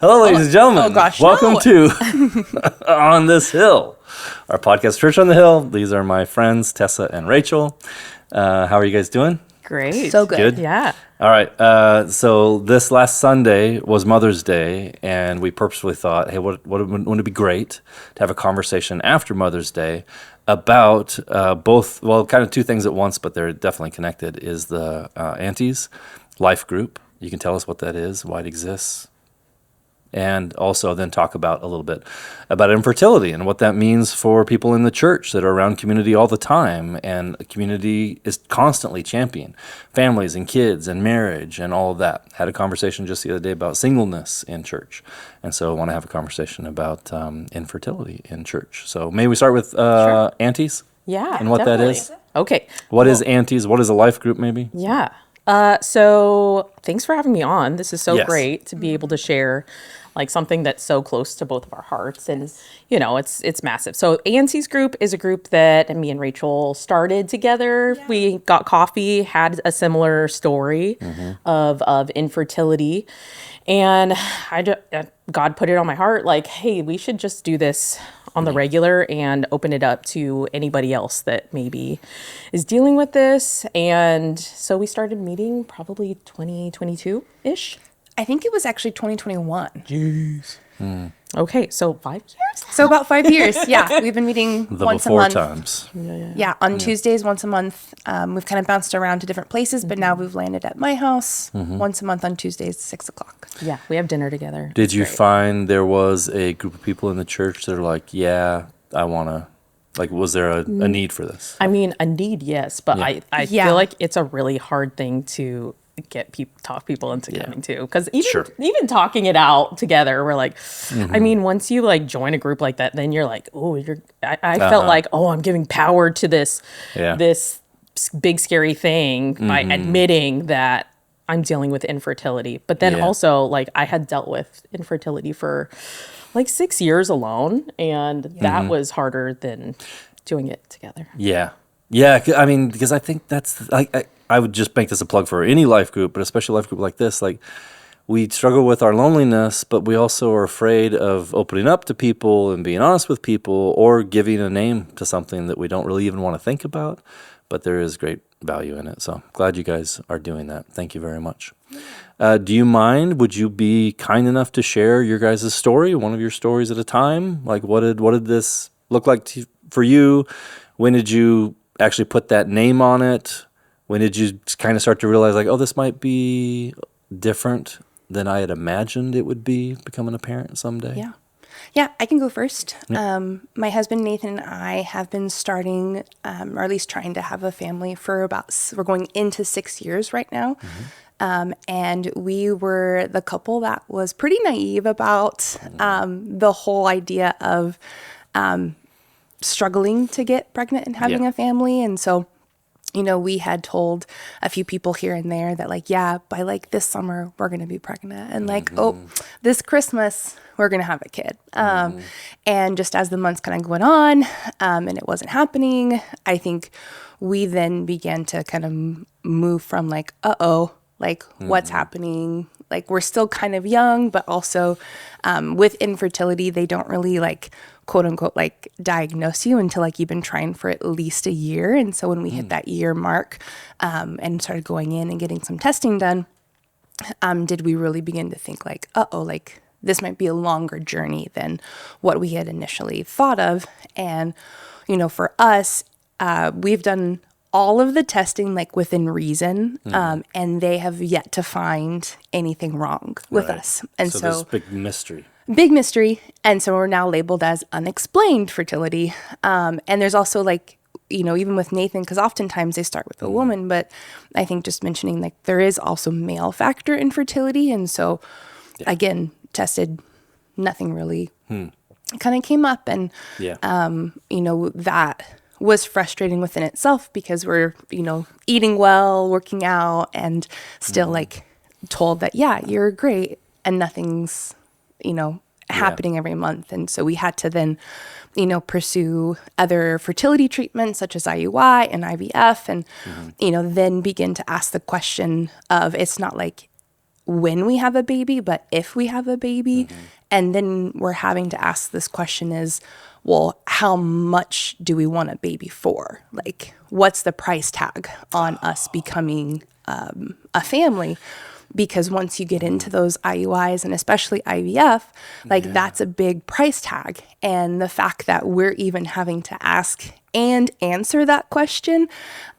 Hello, ladies and gentlemen. Oh, gosh, Welcome no. to On This Hill, our podcast, Church on the Hill. These are my friends, Tessa and Rachel. How are you guys doing? Great. So good. Yeah. All right. So this last Sunday was Mother's Day, and we purposefully thought, hey, wouldn't it be great to have a conversation after Mother's Day about both, well, kind of two things at once, but they're definitely connected, is the Aunties life group. You can tell us what that is, why it exists, and also then talk about a little bit about infertility and what that means for people in the church that are around community all the time. And community is constantly championing families and kids and marriage and all of that. Had a conversation just the other day about singleness in church. And so I want to have a conversation about infertility in church. So maybe we start with Aunties Yeah. and what definitely. that is. Okay. What is Aunties? What is a life group maybe? Yeah. So thanks for having me on. This is so Yes. great to be able to share like something that's so close to both of our hearts. And, you know, it's massive. So Aunties group is a group that me and Rachel started together. Yeah. We got coffee, had a similar story of infertility. And God put it on my heart, like, hey, we should just do this on the regular and open it up to anybody else that maybe is dealing with this. And so we started meeting probably 2022-ish. I think it was actually 2021. Jeez. Okay, so 5 years? So about 5 years. Yeah, we've been meeting The once a before month. times. Yeah, on Tuesdays once a month. We've kind of bounced around to different places, but now we've landed at my house once a month on Tuesdays, 6:00. Yeah, we have dinner together. Did you find there was a group of people in the church that are like, yeah, I want to, like, was there a need for this? I mean, a need, yes, but Yeah. I Yeah. feel like it's a really hard thing to get talk people into coming to, because even talking it out together, we're like, I mean, once you like join a group like that, then you're like, oh, I felt like, oh, I'm giving power to this big scary thing by admitting that I'm dealing with infertility. But then also, like, I had dealt with infertility for like 6 years alone, and that was harder than doing it together. Yeah. I mean, because I think that's like, I would just make this a plug for any life group, but especially a life group like this. Like, we struggle with our loneliness, but we also are afraid of opening up to people and being honest with people, or giving a name to something that we don't really even want to think about. But there is great value in it. So glad you guys are doing that. Thank you very much. Do you mind? Would you be kind enough to share your guys' story, one of your stories at a time? Like, what did this look like for you? When did you actually put that name on it? When did you kind of start to realize, like, oh, this might be different than I had imagined it would be, becoming a parent someday? Yeah, I can go first. My husband, Nathan, and I have been starting, or at least trying to have a family for we're going into 6 years right now. And we were the couple that was pretty naive about the whole idea of struggling to get pregnant and having a family. And so, you know, we had told a few people here and there that, like, yeah, by like this summer, we're going to be pregnant. And like, oh, this Christmas, we're going to have a kid. And just as the months kind of went on and it wasn't happening, I think we then began to kind of move from like, like what's happening? Like, we're still kind of young, but also with infertility, they don't really like, quote unquote, like diagnose you until like you've been trying for at least a year. And so when we hit that year mark and started going in and getting some testing done, did we really begin to think like, like this might be a longer journey than what we had initially thought of. And, you know, for us, we've done all of the testing like within reason, and they have yet to find anything wrong with us. And so this big mystery. Big mystery. And so we're now labeled as unexplained fertility. And there's also like, you know, even with Nathan, because oftentimes they start with a woman, but I think just mentioning like there is also male factor infertility. And so again, tested, nothing really kind of came up. And, you know, that was frustrating within itself because we're, you know, eating well, working out, and still like told that, yeah, you're great, and nothing's, you know, happening every month. And so we had to then, you know, pursue other fertility treatments such as IUI and IVF, and, you know, then begin to ask the question of, it's not like, when we have a baby, but if we have a baby. And then we're having to ask this question is, well, how much do we want a baby for? Like, what's the price tag on us becoming a family? Because once you get into those IUIs and especially IVF, like that's a big price tag. And the fact that we're even having to ask and answer that question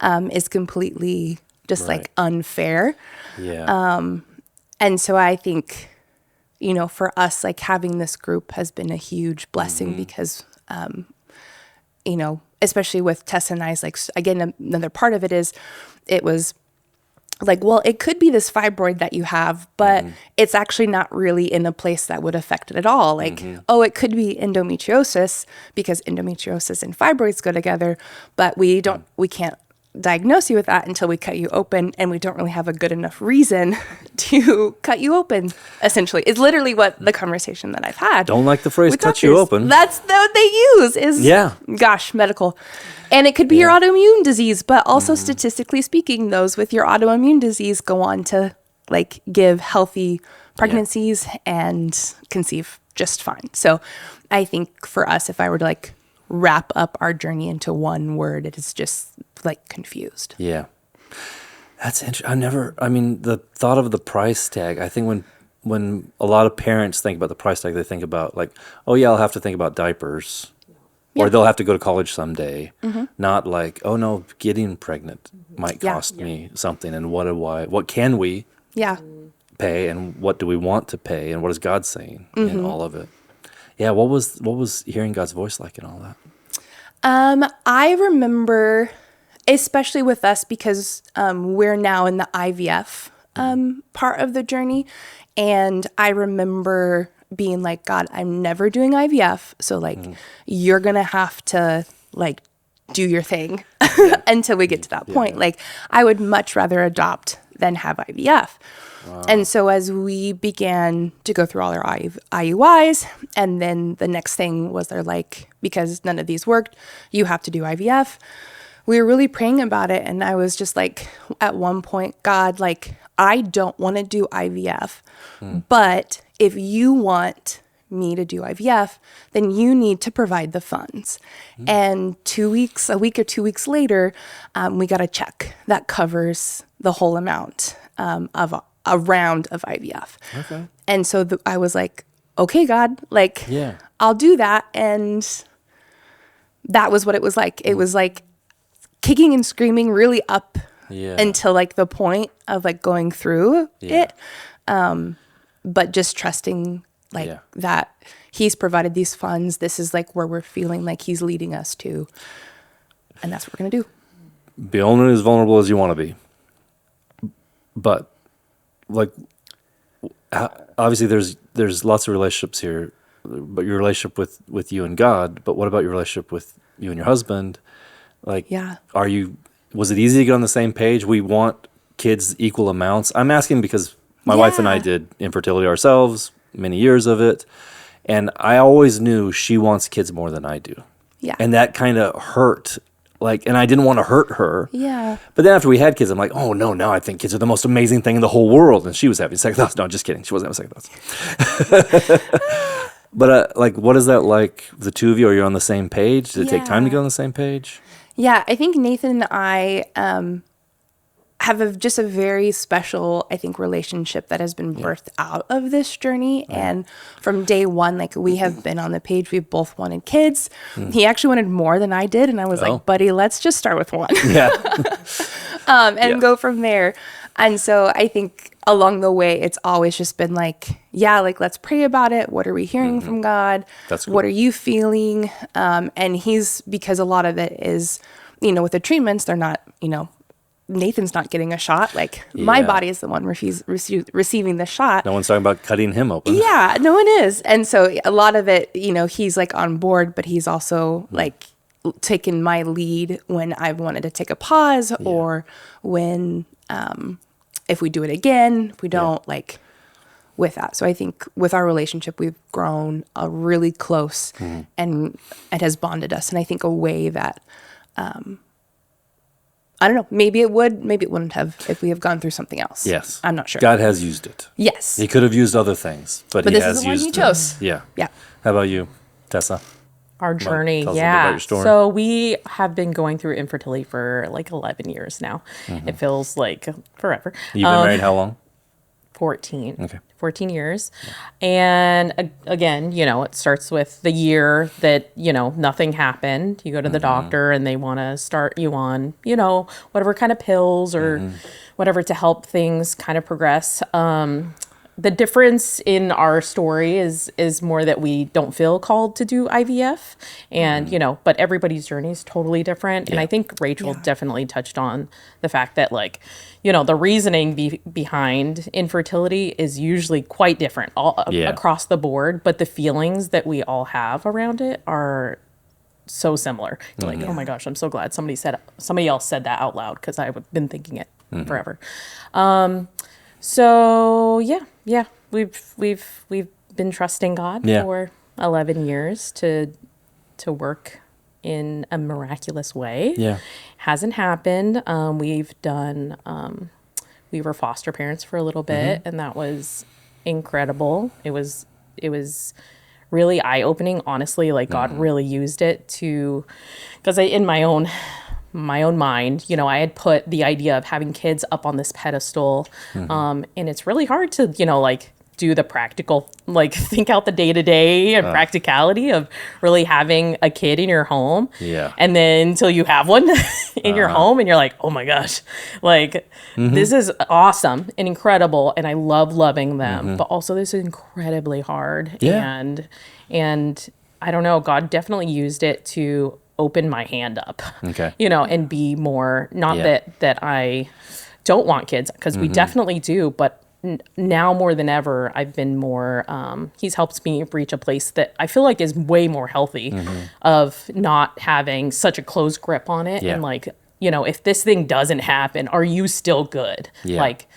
is completely just like unfair. And so I think, you know, for us, like having this group has been a huge blessing because, you know, especially with Tessa and I's, like, again, another part of it is it was like, well, it could be this fibroid that you have, but it's actually not really in a place that would affect it at all. Like, oh, it could be endometriosis because endometriosis and fibroids go together, but we can't diagnose you with that until we cut you open, and we don't really have a good enough reason to cut you open, essentially. It's literally what the conversation that I've had. Don't like the phrase with cut doctors. you open. That's what they use is, gosh, medical. And it could be your autoimmune disease, but also statistically speaking, those with your autoimmune disease go on to like give healthy pregnancies and conceive just fine. So I think for us, if I were to like wrap up our journey into one word, it is just like confused. Yeah. That's interesting. I mean, the thought of the price tag, I think when a lot of parents think about the price tag, they think about like, oh yeah, I'll have to think about diapers or they'll have to go to college someday. Not like, oh no, getting pregnant might cost me something. And what can we pay and what do we want to pay and what is God saying in all of it? Yeah. What was hearing God's voice like in all that? I remember, especially with us, because we're now in the IVF part of the journey. And I remember being like, God, I'm never doing IVF. So like, you're going to have to like do your thing until we get to that point. Like I would much rather adopt than have IVF. Wow. And so as we began to go through all our IUIs, and then the next thing was they're like, because none of these worked, you have to do IVF. We were really praying about it. And I was just like, at one point, God, like, I don't want to do IVF, but if you want me to do IVF, then you need to provide the funds. And a week or 2 weeks later, we got a check that covers the whole amount of a round of IVF. Okay. And so I was like, okay, God, like, I'll do that. And that was what it was like. It was like kicking and screaming really up until like the point of like going through it. But just trusting like that he's provided these funds. This is like where we're feeling like he's leading us to. And that's what we're going to do. Be only as vulnerable as you want to be. But like, obviously there's lots of relationships here, but your relationship with you and God, but what about your relationship with you and your husband? Like, was it easy to get on the same page? We want kids equal amounts. I'm asking because my wife and I did infertility ourselves, many years of it. And I always knew she wants kids more than I do. Yeah. And that kind of hurt. Like, and I didn't want to hurt her. Yeah. But then after we had kids, I'm like, oh no, now I think kids are the most amazing thing in the whole world. And she was having second thoughts. No, just kidding. She wasn't having second thoughts. But like, what is that like? The two of you, are you on the same page? Did it take time to get on the same page? Yeah, I think Nathan and I have just a very special, I think, relationship that has been birthed out of this journey. And from day one, like we have been on the page. We both wanted kids. He actually wanted more than I did. And I was like, buddy, let's just start with one. And go from there. And so I think along the way, it's always just been like, like let's pray about it. What are we hearing from God? That's cool. What are you feeling? And because a lot of it is, with the treatments, they're not, Nathan's not getting a shot. Like my body is the one receiving the shot. No one's talking about cutting him open. Yeah, no one is. And so a lot of it, he's like on board, but he's also like taken my lead when I've wanted to take a pause or when, if we do it again, if we don't like with that. So I think with our relationship, we've grown really close and it has bonded us. And I think a way that, I don't know. Maybe it would, maybe it wouldn't have if we have gone through something else. Yes. I'm not sure. God has used it. Yes. He could have used other things, but he this has is the one used he chose. it. Yeah. Yeah. How about you, Tessa? Our journey, tell us a bit about yeah. your story. So we have been going through infertility for like 11 years now. It feels like forever. You've been married how long? 14. Okay. 14 years. And again, you know, it starts with the year that, you know, nothing happened. You go to the doctor and they want to start you on, you know, whatever kind of pills or whatever to help things kind of progress. The difference in our story is more that we don't feel called to do IVF, and you know, but everybody's journey is totally different. And I think Rachel definitely touched on the fact that, like, you know, the reasoning behind infertility is usually quite different across the board, but the feelings that we all have around it are so similar. You're like, oh my gosh, I'm so glad somebody else said that out loud, because I've been thinking it forever. So yeah, we've been trusting God for 11 years to work in a miraculous way. Yeah. Hasn't happened. We've done we were foster parents for a little bit, and that was incredible. It was really eye-opening, honestly. Like, God really used it to, because in my own mind, you know, I had put the idea of having kids up on this pedestal. And it's really hard to, you know, like, do the practical, like, think out the day-to-day and practicality of really having a kid in your home. Yeah. And then until you have one in your home and you're like, oh my gosh, like, this is awesome and incredible. And I love loving them, but also this is incredibly hard. Yeah. And I don't know, God definitely used it to open my hand up, Okay. you know, and be more, not that I don't want kids, because we definitely do, but now more than ever, I've been more, he's helped me reach a place that I feel like is way more healthy, of not having such a close grip on it. Yeah. And like, you know, if this thing doesn't happen, are you still good? Yeah. Like,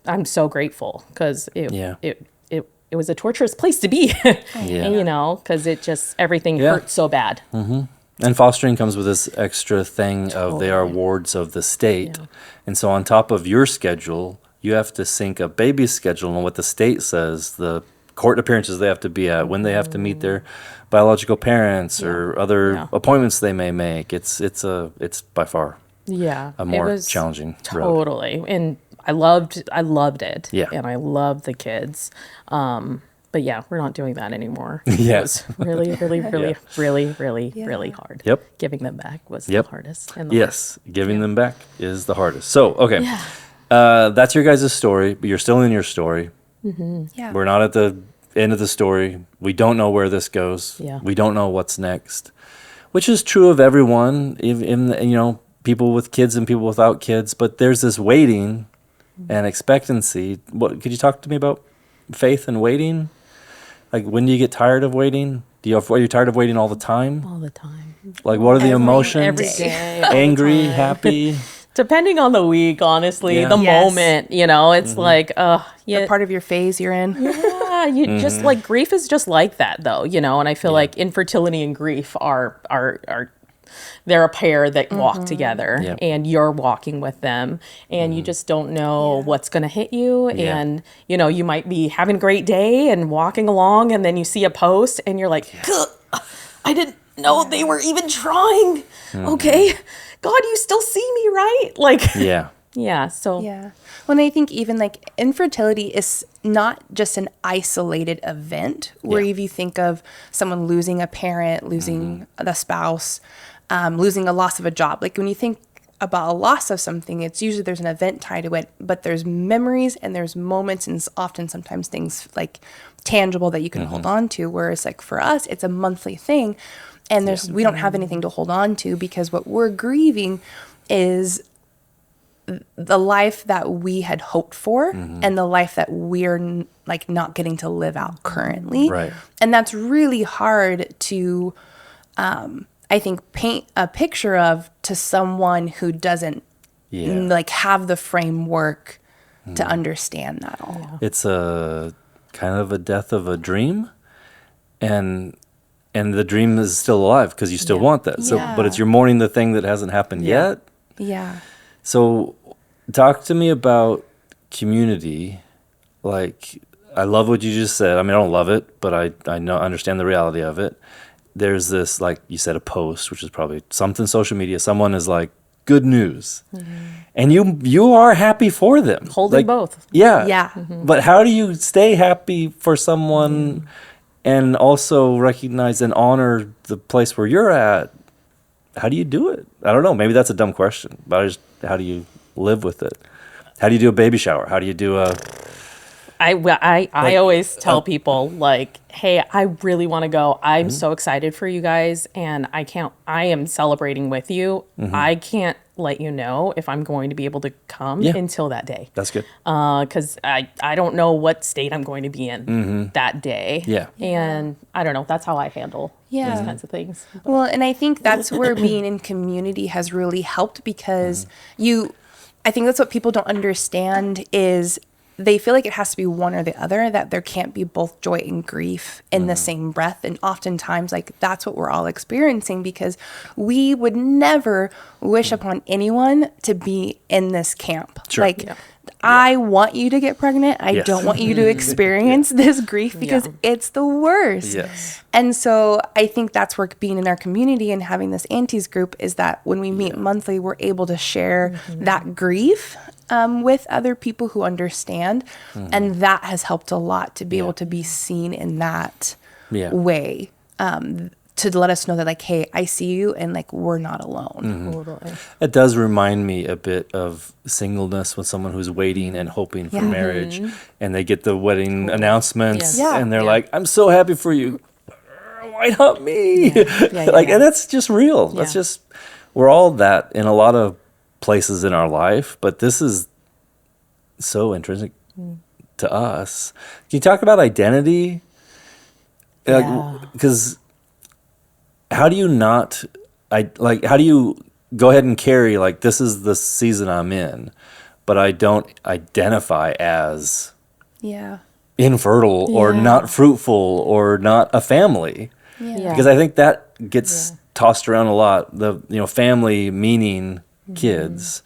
I'm so grateful, because it was a torturous place to be, and, you know, because it just, everything hurt so bad. And fostering comes with this extra thing of they are wards of the state. And so on top of your schedule, you have to sync a baby's schedule and what the state says, the court appearances they have to be at, when they have to meet their biological parents or other appointments they may make. It's by far a more challenging road. Totally. And I loved it. Yeah. And I loved the kids. But yeah, we're not doing that anymore. Yes. It was really hard. Yep. Giving them back was the hardest. And Giving them back is the hardest. So, okay. That's your guys' story, but you're still in your story. Yeah. We're not at the end of the story. We don't know where this goes. Yeah. We don't know what's next, which is true of everyone, in you know, people with kids and people without kids. But there's this waiting and expectancy. What could you talk to me about faith and waiting? Like, when do you get tired of waiting? Are you tired of waiting all the time? all the time. Like, what are the emotions? Every day. all the Angry, time. happy. Depending on the week, honestly, Yeah. the Yes. moment, you know, it's like, The part of your phase you're in. yeah, you just like, grief is just like that, though, you know. And I feel like infertility and grief are they're a pair that walk together, Yep. and you're walking with them, and you just don't know what's going to hit you. Yeah. And, you know, you might be having a great day and walking along, and then you see a post and you're like, I didn't know they were even trying. Okay. God, you still see me, right? Like, Yeah. So Yeah. Well, and I think even like infertility is not just an isolated event where if you think of someone losing a parent, losing the spouse, losing a loss of a job, like when you think about a loss of something, it's usually there's an event tied to it, but there's memories and there's moments and often sometimes things like tangible that you can hold on to. Whereas like for us, it's a monthly thing, and we don't have anything to hold on to, because what we're grieving is the life that we had hoped for and the life that we're like not getting to live out currently. Right. And that's really hard to, I think, paint a picture of to someone who doesn't like have the framework to understand that all. Yeah. It's a kind of a death of a dream, and the dream is still alive because you still want that. So, but it's you're mourning the thing that hasn't happened yet. Yeah. So talk to me about community. Like, I love what you just said. I mean, I don't love it, but I know understand the reality of it. There's this, like you said, a post, which is probably something social media. Someone is like, good news. And you are happy for them. Holding Like, both. Yeah. Yeah. But how do you stay happy for someone and also recognize and honor the place where you're at? How do you do it? I don't know. Maybe that's a dumb question, but how do you live with it? How do you do a baby shower? How do you do a I always tell people, like, hey, I really want to go. I'm so excited for you guys, and I am celebrating with you. I can't let you know if I'm going to be able to come until that day. That's good. Because I don't know what state I'm going to be in that day. Yeah. And I don't know. That's how I handle those kinds of things. Well, and I think that's where being in community has really helped because I think that's what people don't understand is they feel like it has to be one or the other, that there can't be both joy and grief in the same breath. And oftentimes, like, that's what we're all experiencing because we would never wish upon anyone to be in this camp. Sure. Like, I want you to get pregnant. I don't want you to experience this grief because it's the worst. Yes. And so I think that's where being in our community and having this Aunties group is that when we meet monthly, we're able to share that grief with other people who understand. And that has helped a lot to be able to be seen in that way. To let us know that, like, hey, I see you and, like, we're not alone. Totally. It does remind me a bit of singleness with someone who's waiting and hoping for marriage, and they get the wedding announcements, and they're like, "I'm so happy for you. Why not me?" And that's just real. That's just we're all that in a lot of places in our life, but this is so intrinsic to us. Can you talk about identity? Because how do you not, how do you go ahead and carry, like, this is the season I'm in, but I don't identify as infertile or not fruitful or not a family? Because I think that gets tossed around a lot. The, family meaning kids.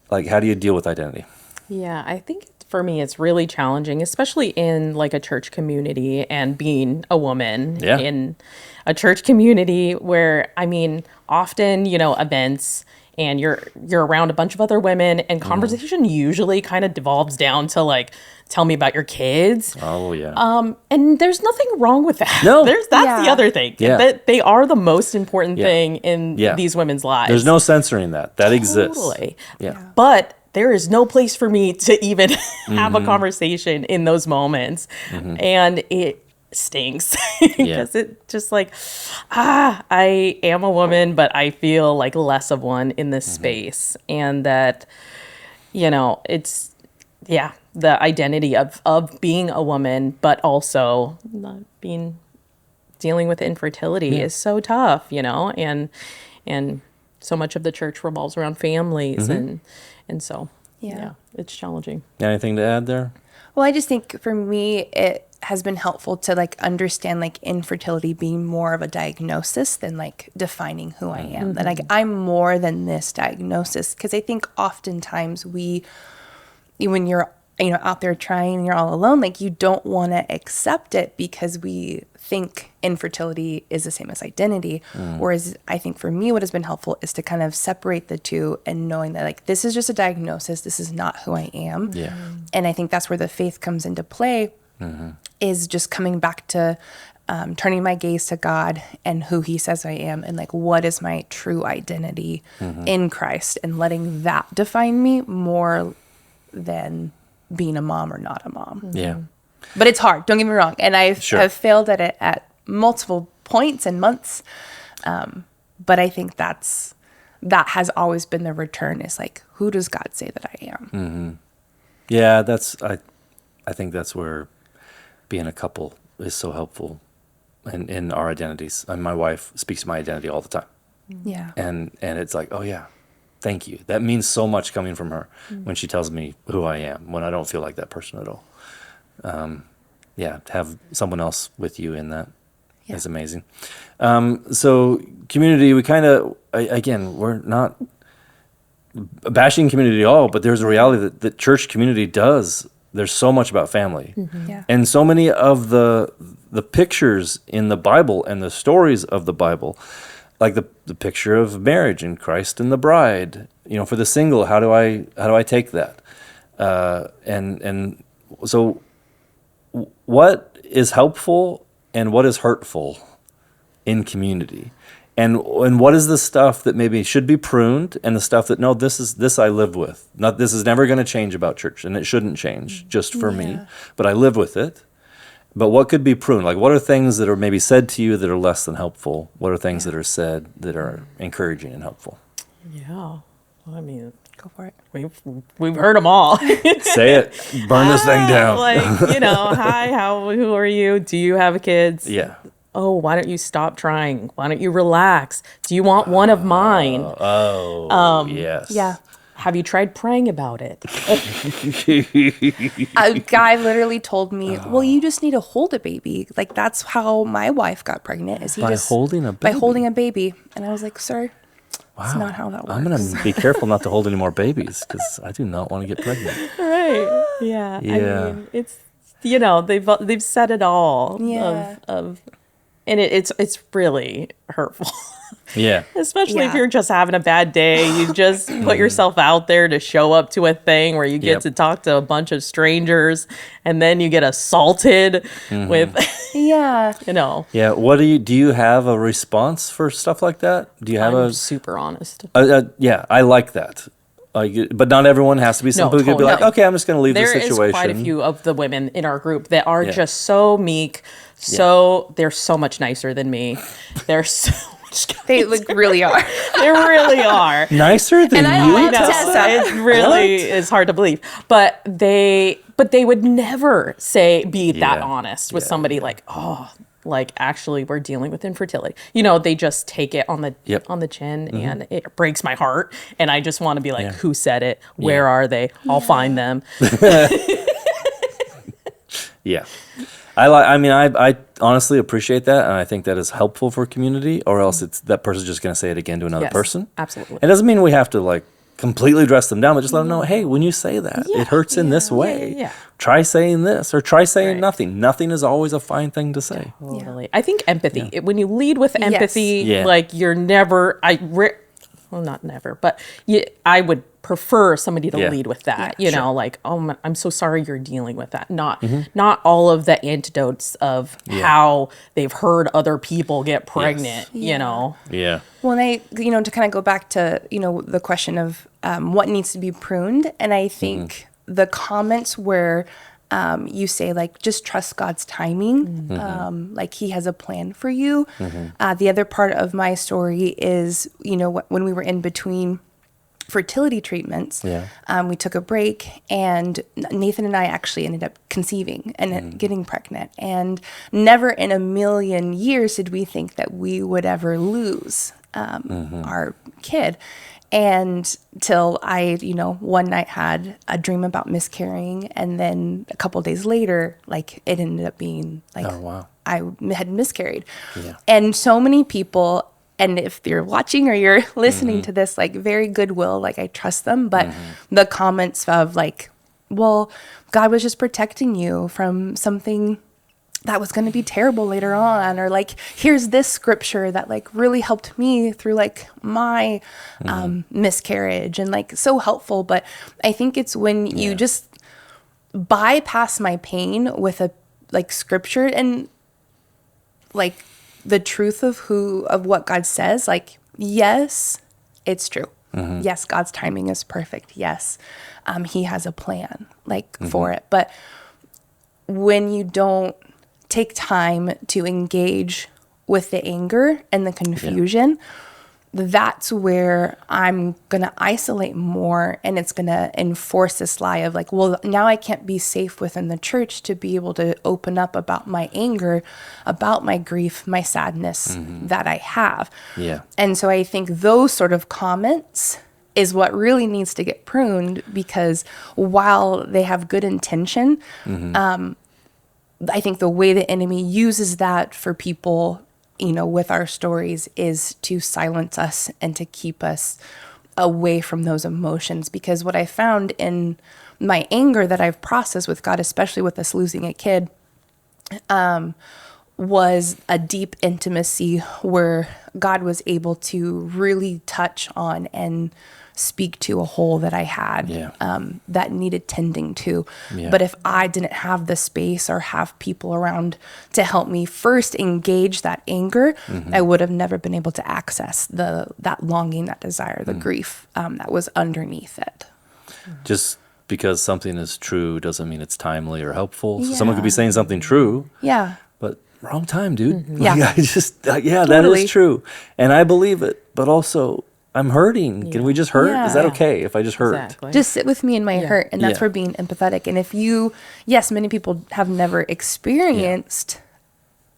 Like, how do you deal with identity? Yeah, I think for me it's really challenging, especially in, like, a church community and being a woman in a church community where, I mean, often, events and you're around a bunch of other women and conversation usually kind of devolves down to, like, tell me about your kids. Oh, yeah. And there's nothing wrong with that. No. That's the other thing. Yeah. That they are the most important thing in these women's lives. There's no censoring that. That exists. Totally. Yeah. But there is no place for me to even have a conversation in those moments. And it stinks because it just like, I am a woman, but I feel like less of one in this space. And that, it's, the identity of being a woman, but also not dealing with infertility is so tough, and so much of the church revolves around families and so it's challenging. Anything to add there? Well, I just think for me, it has been helpful to, like, understand, like, infertility being more of a diagnosis than, like, defining who I am. That, like, I'm more than this diagnosis. Because I think oftentimes when you're, out there trying and you're all alone, like, you don't want to accept it because we think infertility is the same as identity. Whereas I think for me, what has been helpful is to kind of separate the two and knowing that, like, this is just a diagnosis. This is not who I am. Yeah. And I think that's where the faith comes into play, is just coming back to turning my gaze to God and who he says I am, and, like, what is my true identity in Christ, and letting that define me more than being a mom or not a mom. Yeah. But it's hard, don't get me wrong. And I've failed at it at multiple points and months. But I think that has always been the return, is, like, who does God say that I am? Yeah, I think that's where being a couple is so helpful in our identities. And my wife speaks to my identity all the time. Yeah. And it's like, oh yeah, thank you. That means so much coming from her when she tells me who I am, when I don't feel like that person at all. To have someone else with you in that is amazing. So community, we kind of, again, we're not bashing community at all, but there's a reality that church community does. There's so much about family. Yeah. And so many of the pictures in the Bible and the stories of the Bible, like the picture of marriage and Christ and the bride, for the single, how do I take that? And so what is helpful and what is hurtful in community? And what is the stuff that maybe should be pruned, and the stuff that, no, this I live with. This is never going to change about church, and it shouldn't change just for me, but I live with it. But what could be pruned? Like, what are things that are maybe said to you that are less than helpful? What are things that are said that are encouraging and helpful? Yeah. I mean, Go for it. we've heard them all. Say it. Burn this thing down. Like, hi, who are you? Do you have kids? Yeah. Oh, why don't you stop trying? Why don't you relax? Do you want one of mine? Yes. Yeah. Have you tried praying about it? A guy literally told me, well, you just need to hold a baby. Like, that's how my wife got pregnant. Is By holding a By baby? holding a baby. And I was like, sir, that's not how that works. I'm going to be careful not to hold any more babies because I do not want to get pregnant. Right. Yeah. Yeah. I mean, it's they've said it all. Yeah. And it's really hurtful. Yeah. Especially if Yeah. you're just having a bad day. You just put yourself out there to show up to a thing where you get Yep. to talk to a bunch of strangers, and then you get assaulted with, Yeah. Yeah. What do you have a response for stuff like that? Do you have I'm super honest. yeah, I like that. But not everyone has to be. Some No, people could be totally like, not. okay, I'm just going to leave There the is situation. quite a few of the women in our group that are Yeah. just so meek, they're so much nicer than me. They're so much They like really are. They really are. Nicer than And I you? love No, Tessa. it really is hard to believe. But they would never be that Yeah. honest with Yeah. somebody like, oh, like actually we're dealing with infertility. They just take it on the Yep. on the chin, and it breaks my heart. And I just want to be like, Yeah. who said it? Where Yeah. are they? I'll find them. Yeah. I honestly appreciate that, and I think that is helpful for community, or else it's that person's just going to say it again to another Yes, person. absolutely. It doesn't mean we have to completely dress them down, but just let them know, hey, when you say that, it hurts in this way. yeah. Try saying this, or try saying Right. nothing. Nothing is always a fine thing to say. Totally. I think empathy. When you lead with empathy, Yeah. you're never. Well, not never, but I would prefer somebody to Yeah. lead with that. Sure. Oh, I'm so sorry you're dealing with that. Not Mm-hmm. not all of the antidotes of how they've heard other people get pregnant. Yeah. Well, and to kind of go back to, the question of what needs to be pruned. And I think the comments where you say, just trust God's timing, he has a plan for you. The other part of my story is, when we were in between fertility treatments, we took a break, and Nathan and I actually ended up conceiving and getting pregnant. And never in a million years did we think that we would ever lose our kid. And till I, one night had a dream about miscarrying, and then a couple days later, it ended up being Oh, wow. I had miscarried. Yeah. And so many people, and if you're watching or you're listening to this, very goodwill, I trust them, but the comments of well, God was just protecting you from something that was going to be terrible later on, or here's this scripture that really helped me through my miscarriage, and so helpful. But I think it's when you just bypass my pain with a scripture and the truth of what God says, yes, it's true. Yes, God's timing is perfect. Yes, he has a plan for it. But when you don't take time to engage with the anger and the confusion, that's where I'm going to isolate more, and it's going to enforce this lie of well, now I can't be safe within the church to be able to open up about my anger, about my grief, my sadness that I have. Yeah. And so I think those sort of comments is what really needs to get pruned, because while they have good intention, I think the way the enemy uses that for people, with our stories, is to silence us and to keep us away from those emotions, because what I found in my anger that I've processed with God, especially with us losing a kid, was a deep intimacy where God was able to really touch on and speak to a hole that I had that needed tending to. Yeah. But if I didn't have the space or have people around to help me first engage that anger, I would have never been able to access that longing, that desire, the grief that was underneath it. Just because something is true doesn't mean it's timely or helpful. So someone could be saying something true. Yeah. But wrong time, dude. Yeah. Like, I just, that Totally. is true. And I believe it. But also, I'm hurting. Yeah. Can we just hurt? Is that Yeah. okay if I just hurt? Exactly. Just sit with me in my hurt. And that's Yeah. for being empathetic. And if you, yes, many people have never experienced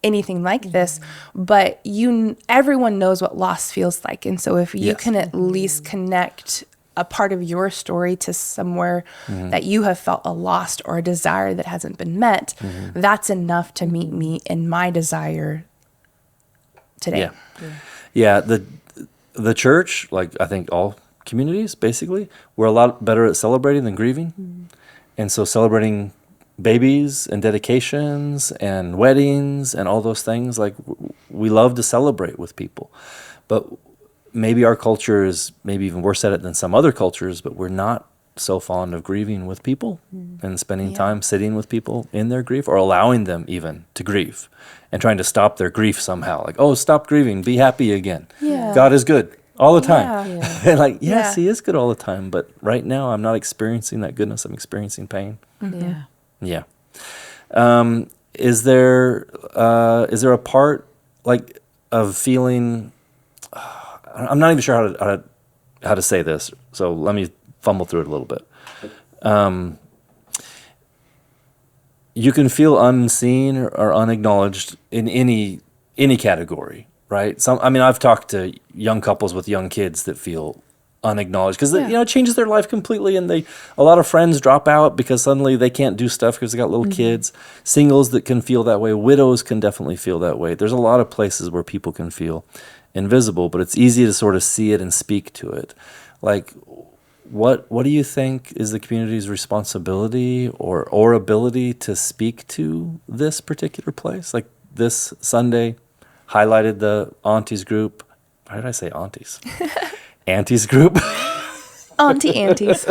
anything like this, but everyone knows what loss feels like. And so if you can at least connect a part of your story to somewhere that you have felt a loss or a desire that hasn't been met, that's enough to meet me in my desire today. Yeah. The church, like I think all communities, basically, we're a lot better at celebrating than grieving. And so celebrating babies and dedications and weddings and all those things, like we love to celebrate with people. But maybe our culture is maybe even worse at it than some other cultures, but we're not so fond of grieving with people and spending time sitting with people in their grief, or allowing them even to grieve and trying to stop their grief somehow. Like, oh, stop grieving, be happy again. Yeah. God is good all the time. Yeah. And like, yes, he is good all the time, but right now I'm not experiencing that goodness. I'm experiencing pain. Yeah. Yeah. Is there a part like of feeling, I'm not even sure how to say this, so let me fumble through it a little bit. You can feel unseen or unacknowledged in any category, right? I've talked to young couples with young kids that feel unacknowledged because it changes their life completely, and a lot of friends drop out because suddenly they can't do stuff because they got little kids. Singles that can feel that way, widows can definitely feel that way. There's a lot of places where people can feel invisible, but it's easy to sort of see it and speak to it. Like, what do you think is the community's responsibility or ability to speak to this particular place? Like this Sunday highlighted the Aunties group. Why did I say Aunties? Aunties group. Aunties.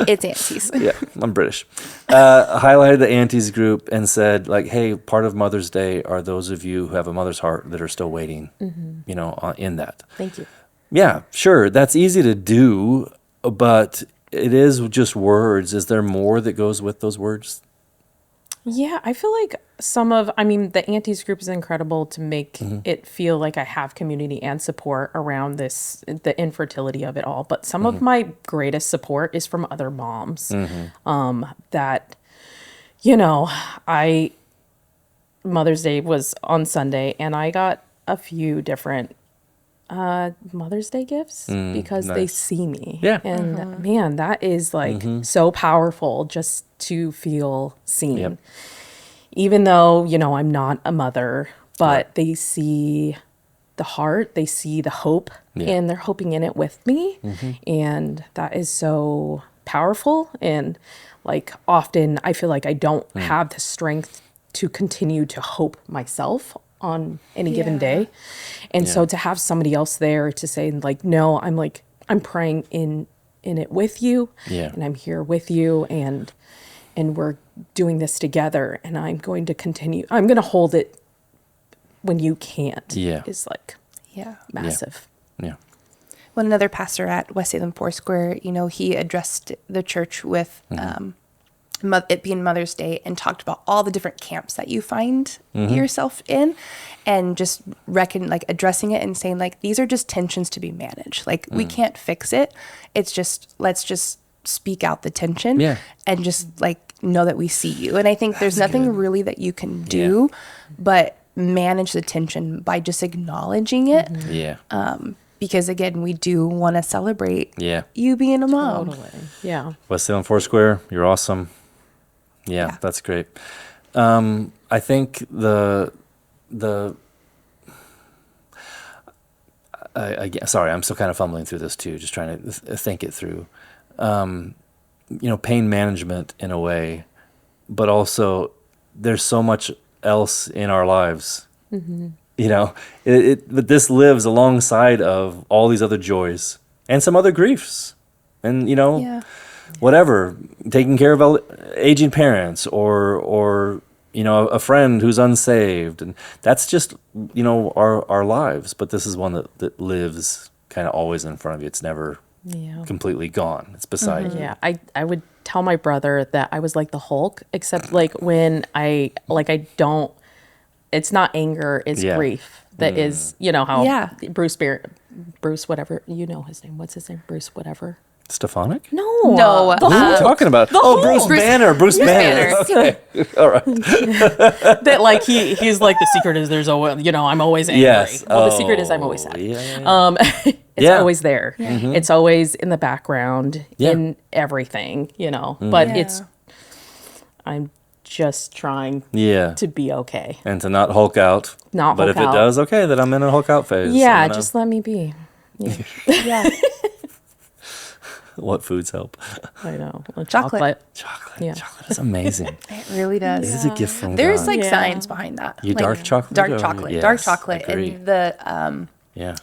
It's Aunties. Yeah, I'm British. Highlighted the Aunties group and said, like, hey, part of Mother's Day are those of you who have a mother's heart that are still waiting, in that. Thank you. Yeah, sure. That's easy to do, but it is just words. Is there more that goes with those words? Yeah, I feel like the Aunties group is incredible to make it feel like I have community and support around the infertility of it all. But some of my greatest support is from other moms that, Mother's Day was on Sunday, and I got a few different Mother's Day gifts because they see me. Yeah. And man, that is like so powerful just to feel seen. Yep. Even though, I'm not a mother, but they see the heart, they see the hope, and they're hoping in it with me. And that is so powerful. And like often I feel like I don't have the strength to continue to hope myself on any given day. And so to have somebody else there to say like, no, I'm praying in it with you, and I'm here with you, and we're doing this together, and I'm going to hold it when you can't, is like massive. Yeah. When another pastor at West Salem Foursquare, he addressed the church with it being Mother's Day, and talked about all the different camps that you find yourself in, and just addressing it and saying like, these are just tensions to be managed. Like we can't fix it. It's just, let's just speak out the tension and just like know that we see you. And I think there's nothing really that you can do but manage the tension by just acknowledging it. Because again, we do want to celebrate you being a mom. Totally. Yeah. West Salem Foursquare, you're awesome. Yeah, that's great. I think sorry, I'm still kind of fumbling through this too, just trying to think it through. Pain management in a way, but also there's so much else in our lives. But this lives alongside of all these other joys and some other griefs, and whatever, taking care of aging parents or a friend who's unsaved, and that's just our lives. But this is one that lives kind of always in front of you. It's never completely gone. It's beside you. Yeah, I would tell my brother that I was like the Hulk, except like when I don't. It's not anger, it's grief. That is, how Bruce whatever, his name. What's his name? Bruce whatever. Stephanic? No. No. Who are you talking about? Bruce Banner. Bruce Banner. Okay. All right. That like he's like, the secret is there's always, I'm always angry. Yes. Well, the secret is I'm always sad. Yeah. It's always there. Yeah. It's always in the background in everything, But I'm just trying to be okay. And to not Hulk out. But if it does, okay, then I'm in a Hulk out phase. Yeah, just let me be. Yeah. What foods help? I know. Chocolate. Yeah. Chocolate is amazing. It really does. It is a gift from There's God. like science behind that. You like, dark chocolate? Dark chocolate. Yes, dark chocolate. agree. And the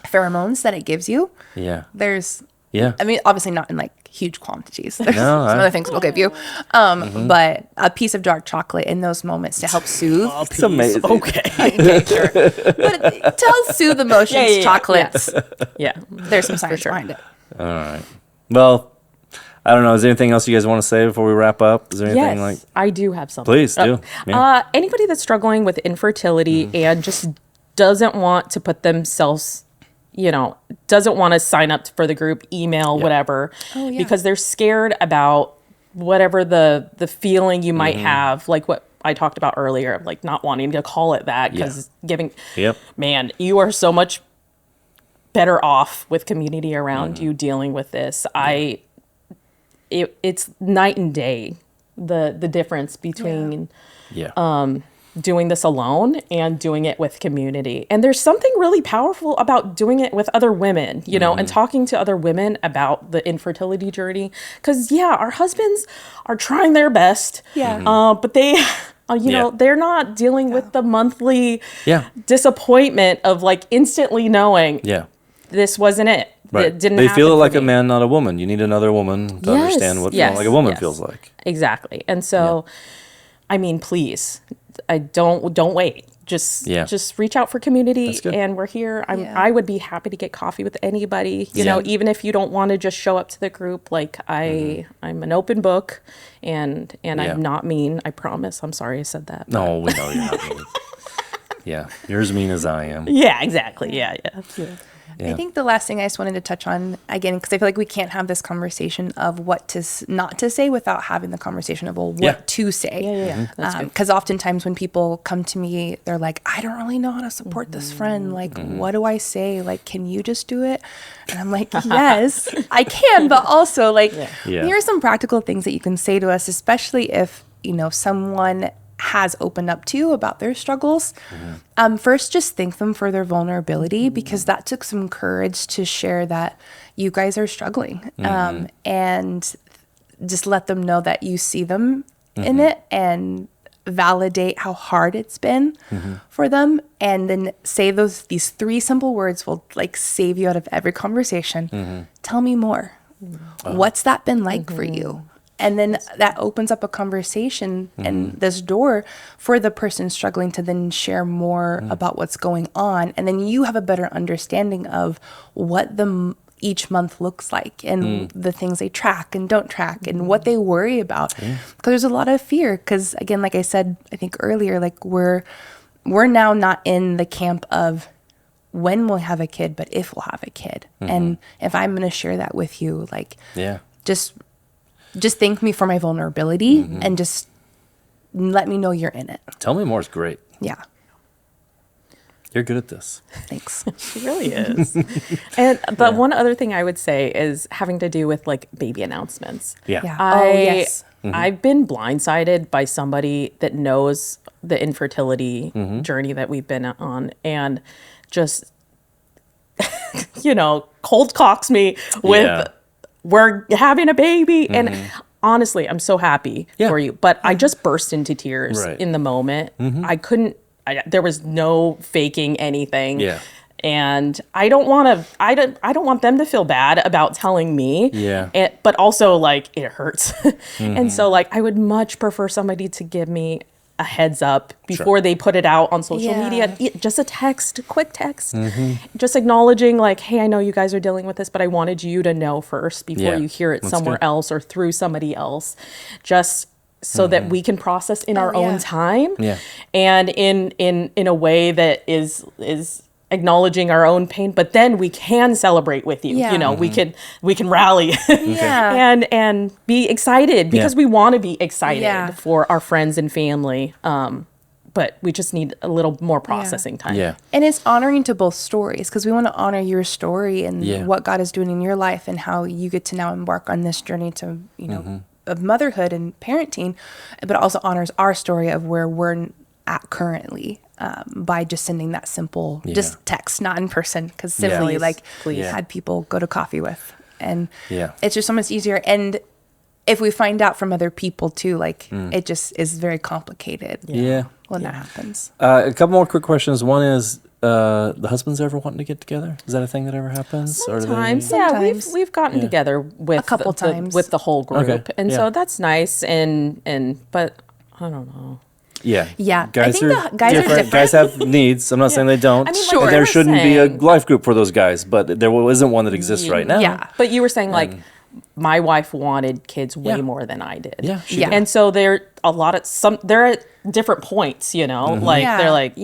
pheromones that it gives you. Yeah. There's, Yeah. I mean, obviously not in like huge quantities. There's some I- other things we'll give you. But a piece of dark chocolate in those moments to help soothe. It's amazing. Okay. Okay, sure. But to help soothe emotions, chocolates. Yeah. There's some science behind it. All right. Well, I don't know. Is there anything else you guys want to say before we wrap up? Is there anything Yes, I do have something. Please do. Yeah. Anybody that's struggling with infertility and just doesn't want to put themselves, doesn't want to sign up for the group, email, whatever, because they're scared about whatever the feeling you might have, like what I talked about earlier, of like not wanting to call it that because man, you are so much better off with community around you dealing with this. It's night and day, the difference between doing this alone and doing it with community. And there's something really powerful about doing it with other women, and talking to other women about the infertility journey. Because, our husbands are trying their best, but they, they're not dealing with the monthly disappointment of like instantly knowing this wasn't it. Right. It didn't they happen feel for like a me. man, not a woman. You need another woman to understand what feeling like a woman feels like. Exactly. And so, I mean, please, don't wait. Just reach out for community, and we're here. I would be happy to get coffee with anybody. You know, even if you don't want to just show up to the group. Like I'm an open book, and I'm not mean. I promise. I'm sorry I said that. No, we know you're not mean. You're as mean as I am. Yeah, exactly. Yeah. I think the last thing I just wanted to touch on, again, because I feel like we can't have this conversation of what to not to say without having the conversation of, well, what to say. Because oftentimes when people come to me, they're like, I don't really know how to support this friend. Like, what do I say? Like, can you just do it? And I'm like, yes, I can. But also, like, here are some practical things that you can say to us, especially if, someone has opened up to you about their struggles. First, just thank them for their vulnerability, because that took some courage to share that you guys are struggling, and just let them know that you see them in it and validate how hard it's been for them. And then say these 3 simple words will like save you out of every conversation. Tell me more. What's that been like for you? And then that opens up a conversation and this door for the person struggling to then share more about what's going on. And then you have a better understanding of what each month looks like, and the things they track and don't track, and what they worry about. Because there's a lot of fear. Because again, like I said, I think earlier, like we're now not in the camp of when we'll have a kid, but if we'll have a kid. And if I'm going to share that with you, like, just thank me for my vulnerability and just let me know you're in it. Tell me more is great. Yeah. You're good at this. Thanks. She really is. And the one other thing I would say is having to do with like baby announcements. I've been blindsided by somebody that knows the infertility journey that we've been on, and just cold cocks me with, Yeah. we're having a baby. And honestly, I'm so happy Yeah. for you. But I just burst into tears Right. in the moment. There was no faking anything. Yeah. And I don't want them to feel bad about telling me. Yeah. But also, like, it hurts. And so, like, I would much prefer somebody to give me a heads up before they put it out on social media. Just a quick text, just acknowledging, like, hey, I know you guys are dealing with this, but I wanted you to know first before you hear it somewhere else or through somebody else, just so that we can process in our own time, and in a way that is acknowledging our own pain, but then we can celebrate with you. We can rally and be excited because we want to be excited for our friends and family. But we just need a little more processing time. Yeah. And it's honoring to both stories, because we want to honor your story and what God is doing in your life and how you get to now embark on this journey to, of motherhood and parenting, but also honors our story of where we're at currently, by just sending that simple, just text, not in person, because simply had people go to coffee with. And it's just so much easier. And if we find out from other people too, like it just is very complicated when that happens. A couple more quick questions. One is, the husbands ever wanting to get together? Is that a thing that ever happens? Sometimes, Sometimes. we've gotten together with A couple times. with the whole group, Okay, and so that's nice. But I don't know. Yeah. Yeah. Guys I think are the guys are different. Guys have needs. I'm not saying they don't. I mean, like And you there were shouldn't be a saying- life group for those guys, but there isn't one that exists right now. Yeah. But you were saying, like, my wife wanted kids way more than I did. Yeah, she Yeah. did. And so they're at different points, like Yeah. they're like,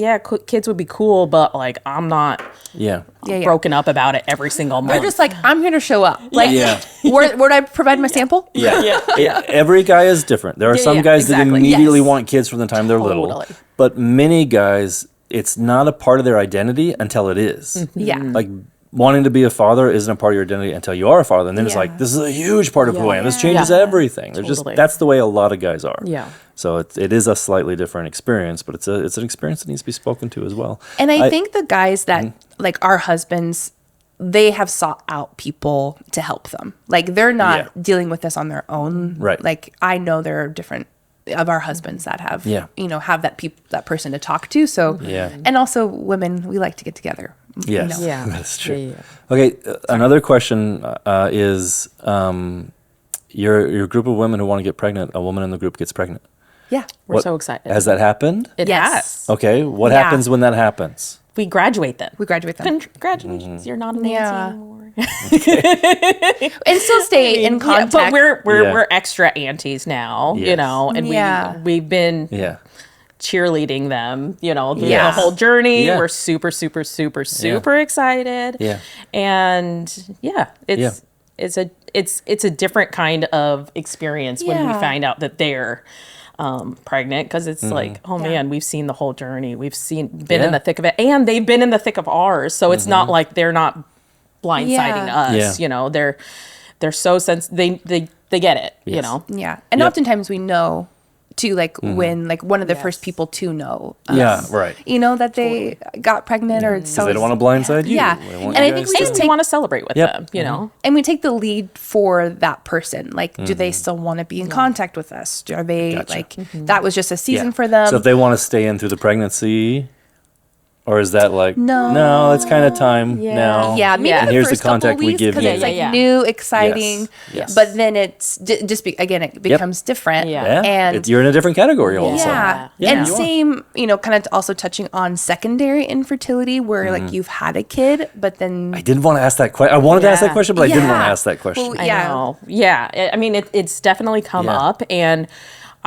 kids would be cool, but like I'm not Yeah. broken up about it every single month. They're just like, I'm here to show up. Like, Yeah. where do I provide my sample? Yeah. Every guy is different. There are some guys that exactly. immediately Yes. want kids from the time they're little. Totally. But many guys, it's not a part of their identity until it is. Yeah. Like, wanting to be a father isn't a part of your identity until you are a father. And then it's Yeah. like, this is a huge part of who I am. This Yeah. changes Yeah. everything. There's Totally. that's the way a lot of guys are. Yeah. So it is a slightly different experience, but it's an experience that needs to be spoken to as well. And I think the guys that, like our husbands, they have sought out people to help them. Like, they're not dealing with this on their own. Right. Like, I know there are different of our husbands that have, have that person to talk to. So, and also women, we like to get together. Yes, Yeah. that's true. Yeah. Okay, another question is, your group of women who want to get pregnant, a woman in the group gets pregnant. Yeah. We're so excited. Has that happened? It Yes. has. Okay, what Yeah. happens when that happens? We graduate them. We graduate them. Congratulations, you're not an auntie Yeah. anymore. And still stay in contact. but we're Yeah. we're extra aunties now, Yes. and Yeah. we've been Yeah. cheerleading them, through Yeah. the whole journey. Yeah. We're super, super, super, super excited. Yeah. And it's a different kind of experience when we Yeah. find out that they're pregnant, because it's like, oh Yeah. man, we've seen the whole journey. We've been in the thick of it, and they've been in the thick of ours. So it's not like they're not blindsiding us. Yeah. They're so they get it. Yes. Yeah. And Yep. oftentimes we know too, like when, like one of the first people to know. Yeah, right. That they got pregnant or so. Because they don't want to blindside you. Yeah. They want And you I think guys we to- just We want to celebrate with Yep. them, you know? And we take the lead for that person. Like, do they still want to be in contact with us? Are they Gotcha. like, that was just a season Yeah. for them? So if they want to stay in through the pregnancy, or is that like, No. no, it's kind of time now. Yeah, maybe And the here's the first couple contact we weeks, give 'cause you. it's like Yeah. new, exciting. Yes. But then it's again, it becomes different. Yeah. Yeah, And you're in a different category all of a sudden. yeah. Yeah, And you are. same, kind of also touching on secondary infertility where like you've had a kid, but then I didn't want to ask that question. I wanted to ask that Yeah. question, but I didn't want to Yeah. ask that question. Well, I Yeah. know. Yeah. I mean, it's definitely come Yeah. up, and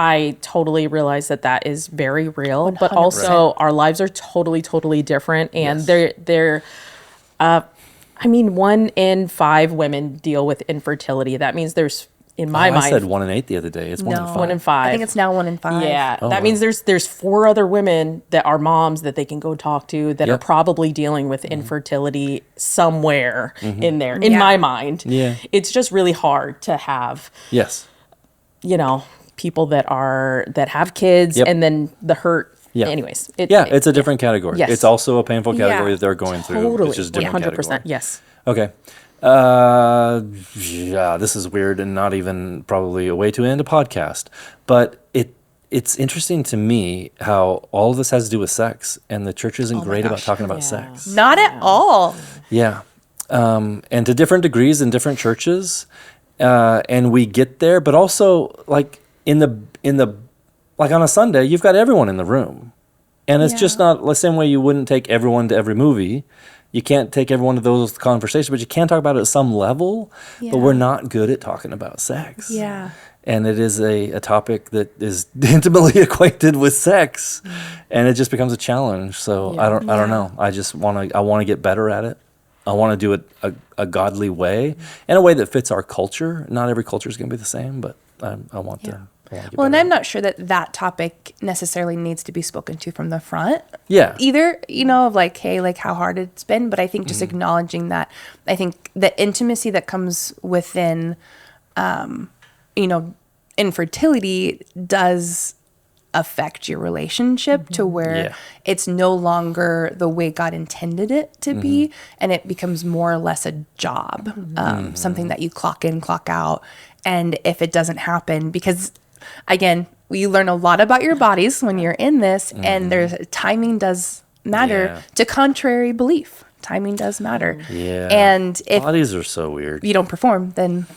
I totally realize that is very real, but 100%. also our lives are totally, totally different. And Yes. they're, I mean, 1 in 5 women deal with infertility. That means there's, in my I mind, said 1 in 8 the other day. It's 1 in 5. 1 in 5. I think it's now 1 in 5. Yeah, Oh, that wow. means there's 4 other women that are moms that they can go talk to that are Yep. probably dealing with infertility somewhere in there. In Yeah. my mind, Yeah. it's just really hard to have, Yes. people that have kids, Yep. and then the hurt Yeah. Anyways. It's a different category. Yes. It's also a painful category Yeah. that they're going through. Totally. It's just a different 100%. category. Yes. Okay. Yeah, this is weird and not even probably a way to end a podcast. But it's interesting to me how all of this has to do with sex, and the church isn't great about talking about sex. Not at all. Yeah. And to different degrees in different churches. And we get there, but also like in the like on a Sunday, you've got everyone in the room. And it's just not the same way you wouldn't take everyone to every movie. You can't take everyone to those conversations, but you can talk about it at some level. Yeah. But we're not good at talking about sex. Yeah. And it is a topic that is intimately acquainted with sex, and it just becomes a challenge. So I don't know. I want to get better at it. I want to do it a godly way, in a way that fits our culture. Not every culture is going to be the same, but I want to. Well, and I'm not sure that topic necessarily needs to be spoken to from the front. Yeah. Either, of like, hey, like how hard it's been. But I think just acknowledging that, I think the intimacy that comes within, infertility does affect your relationship to where it's no longer the way God intended it to be, and it becomes more or less a job, something that you clock in, clock out. And if it doesn't happen, because again, we learn a lot about your bodies when you're in this, and there's timing does matter to contrary belief. Timing does matter. Yeah. And if bodies are so weird. you don't perform, then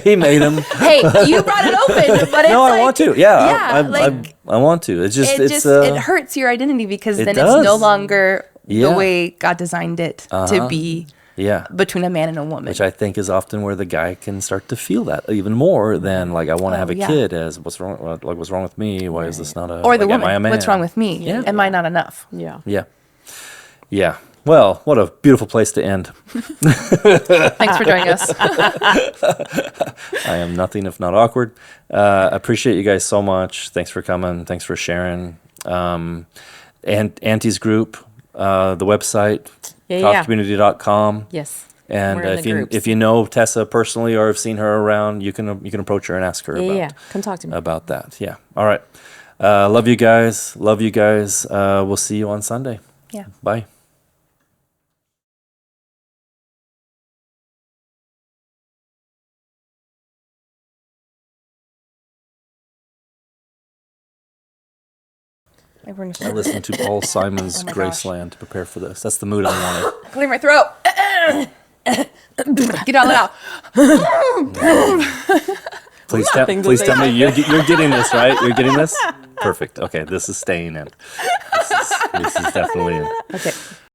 He made them. hey, you brought it open, but it's No, I like, want to. I want to. It's just it hurts your identity because then does. it's no longer Yeah. the way God designed it to be between a man and a woman. Which I think is often where the guy can start to feel that even more than like I want to have a kid. As what's wrong? Like what's wrong with me? Why is this not a? or the like, am I a woman, man? what's wrong with me? Yeah. Am I not enough? Yeah. Yeah. Well, what a beautiful place to end. Thanks for joining us. I am nothing if not awkward. Appreciate you guys so much. Thanks for coming. Thanks for sharing. And Aunties group, the website, COTHcommunity.com. Yes. And We're in the groups. if you know Tessa personally or have seen her around, you can approach her and ask her Come talk to me. about that. Yeah. All right. Love you guys. We'll see you on Sunday. Yeah. Bye. I listened to Paul Simon's Oh my gosh. Graceland to prepare for this. That's the mood I wanted. Clear my throat. Get all it out. Please tell me you're getting this, right? You're getting this? Perfect. Okay, this is staying in. This is definitely in. Okay.